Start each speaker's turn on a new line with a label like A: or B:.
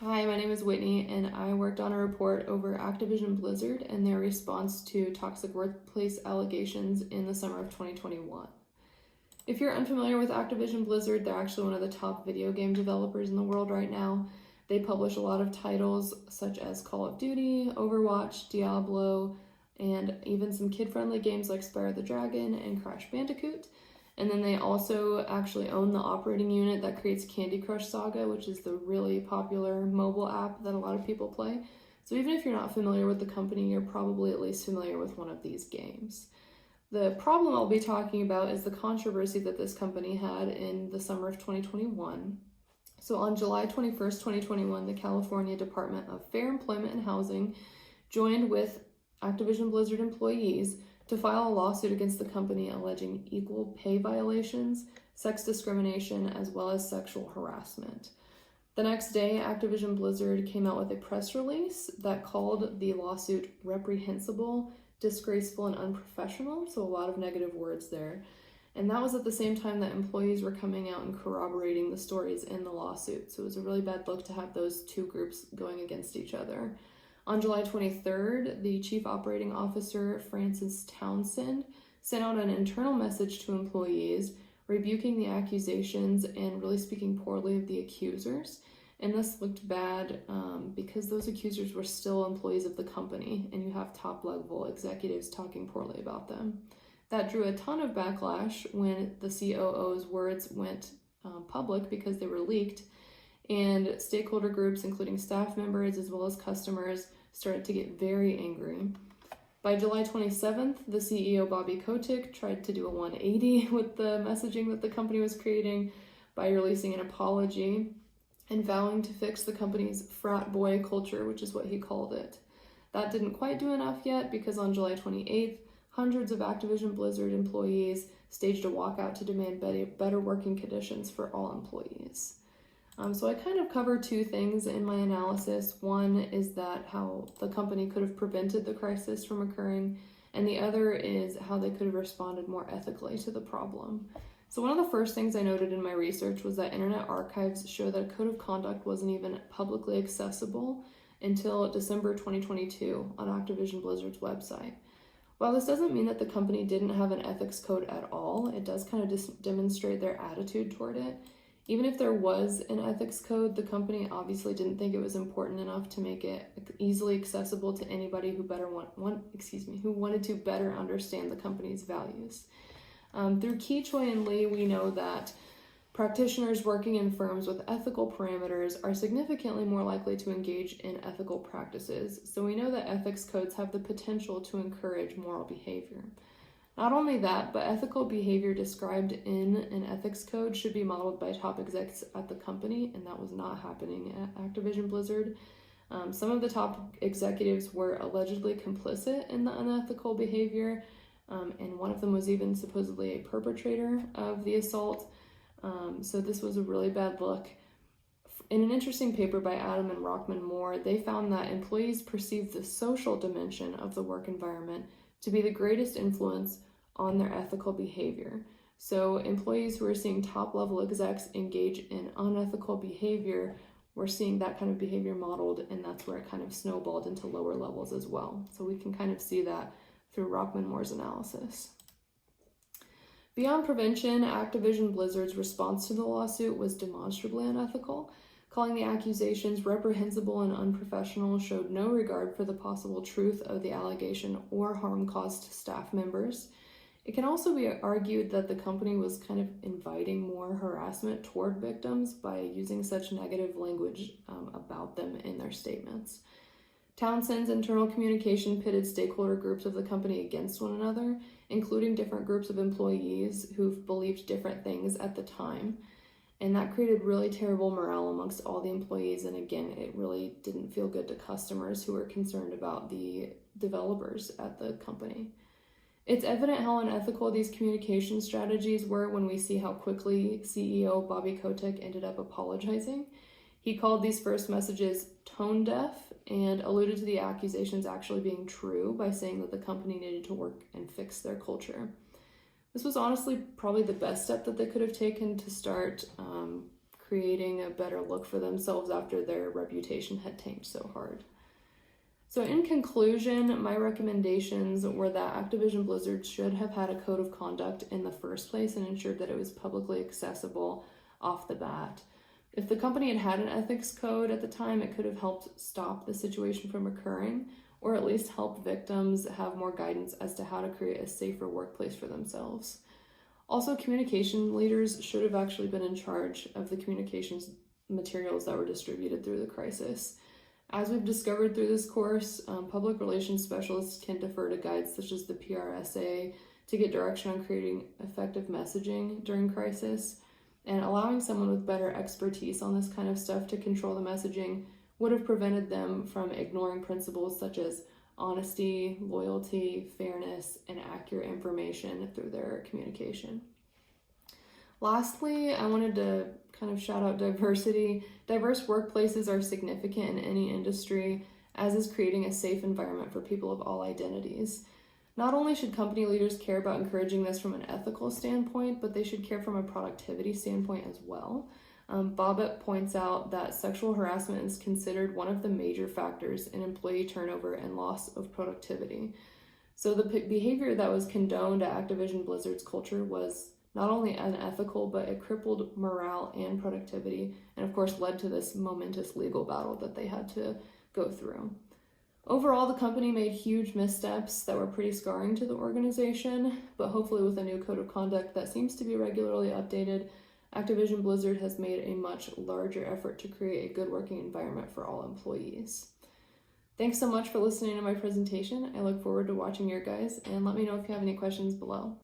A: Hi, my name is Whitney, and I worked on a report over Activision Blizzard and their response to toxic workplace allegations in the summer of 2021. If you're unfamiliar with Activision Blizzard, they're actually one of the top video game developers in the world right now. They publish a lot of titles such as Call of Duty, Overwatch, Diablo, and even some kid-friendly games like Spyro the Dragon and Crash Bandicoot. And then they also actually own the operating unit that creates Candy Crush Saga, which is the really popular mobile app that a lot of people play. So even if you're not familiar with the company, you're probably at least familiar with one of these games. The problem I'll be talking about is the controversy that this company had in the summer of 2021. So on July 21st, 2021, the California Department of Fair Employment and Housing joined with Activision Blizzard employees to file a lawsuit against the company alleging equal pay violations, sex discrimination, as well as sexual harassment. The next day, Activision Blizzard came out with a press release that called the lawsuit reprehensible, disgraceful, and unprofessional, so a lot of negative words there. And that was at the same time that employees were coming out and corroborating the stories in the lawsuit. So it was a really bad look to have those two groups going against each other. On July 23rd, the Chief Operating Officer, Francis Townsend, sent out an internal message to employees, rebuking the accusations and really speaking poorly of the accusers. And this looked bad because those accusers were still employees of the company, and you have top-level executives talking poorly about them. That drew a ton of backlash when the COO's words went public because they were leaked, and stakeholder groups, including staff members as well as customers, started to get very angry. By July 27th, the CEO, Bobby Kotick, tried to do a 180 with the messaging that the company was creating by releasing an apology and vowing to fix the company's frat boy culture, which is what he called it. That didn't quite do enough yet because on July 28th, hundreds of Activision Blizzard employees staged a walkout to demand better working conditions for all employees. So I kind of cover two things in my analysis. One is that how the company could have prevented the crisis from occurring, and the other is how they could have responded more ethically to the problem. So one of the first things I noted in my research was that Internet Archives show that a code of conduct wasn't even publicly accessible until December 2022 on Activision Blizzard's website. While this doesn't mean that the company didn't have an ethics code at all, it does kind of demonstrate their attitude toward it. Even if there was an ethics code, the company obviously didn't think it was important enough to make it easily accessible to anybody who who wanted to better understand the company's values. Through Key, Choi, and Lee, we know that practitioners working in firms with ethical parameters are significantly more likely to engage in ethical practices. So we know that ethics codes have the potential to encourage moral behavior. Not only that, but ethical behavior described in an ethics code should be modeled by top execs at the company, and that was not happening at Activision Blizzard. Some of the top executives were allegedly complicit in the unethical behavior, and one of them was even supposedly a perpetrator of the assault. So this was a really bad look. In an interesting paper by Adam and Rockman Moore, they found that employees perceived the social dimension of the work environment to be the greatest influence on their ethical behavior. So employees who are seeing top-level execs engage in unethical behavior were seeing that kind of behavior modeled, and that's where it kind of snowballed into lower levels as well. So we can kind of see that through Rockman Moore's analysis. Beyond prevention, Activision Blizzard's response to the lawsuit was demonstrably unethical. Calling the accusations reprehensible and unprofessional showed no regard for the possible truth of the allegation or harm caused to staff members. It can also be argued that the company was kind of inviting more harassment toward victims by using such negative language about them in their statements. Townsend's internal communication pitted stakeholder groups of the company against one another, including different groups of employees who believed different things at the time. And that created really terrible morale amongst all the employees. And again, it really didn't feel good to customers who were concerned about the developers at the company. It's evident how unethical these communication strategies were when we see how quickly CEO Bobby Kotick ended up apologizing. He called these first messages tone deaf and alluded to the accusations actually being true by saying that the company needed to work and fix their culture. This was honestly probably the best step that they could have taken to start creating a better look for themselves after their reputation had tanked so hard. So in conclusion, my recommendations were that Activision Blizzard should have had a code of conduct in the first place and ensured that it was publicly accessible off the bat. If the company had had an ethics code at the time, it could have helped stop the situation from occurring, or at least help victims have more guidance as to how to create a safer workplace for themselves. Also, communication leaders should have actually been in charge of the communications materials that were distributed through the crisis. As we've discovered through this course, public relations specialists can defer to guides such as the PRSA to get direction on creating effective messaging during crisis, and allowing someone with better expertise on this kind of stuff to control the messaging would have prevented them from ignoring principles such as honesty, loyalty, fairness, and accurate information through their communication. Lastly, I wanted to kind of shout out diversity. Diverse workplaces are significant in any industry, as is creating a safe environment for people of all identities. Not only should company leaders care about encouraging this from an ethical standpoint, but they should care from a productivity standpoint as well. Bobbitt points out that sexual harassment is considered one of the major factors in employee turnover and loss of productivity. So the behavior that was condoned at Activision Blizzard's culture was not only unethical, but it crippled morale and productivity, and of course led to this momentous legal battle that they had to go through. Overall, the company made huge missteps that were pretty scarring to the organization, but hopefully with a new code of conduct that seems to be regularly updated, Activision Blizzard has made a much larger effort to create a good working environment for all employees. Thanks so much for listening to my presentation. I look forward to watching your guys, and let me know if you have any questions below.